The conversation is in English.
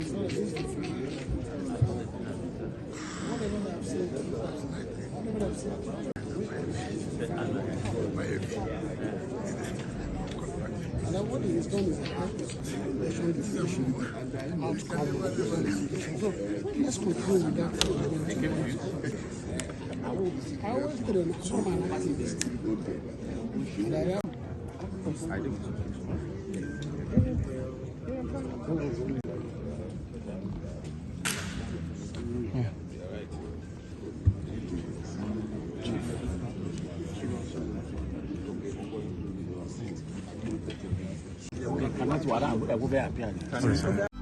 And what he has done is showing the station outcome of the investigation. So let's continue with that. I always put an activist. And I am. That's what I would be happy.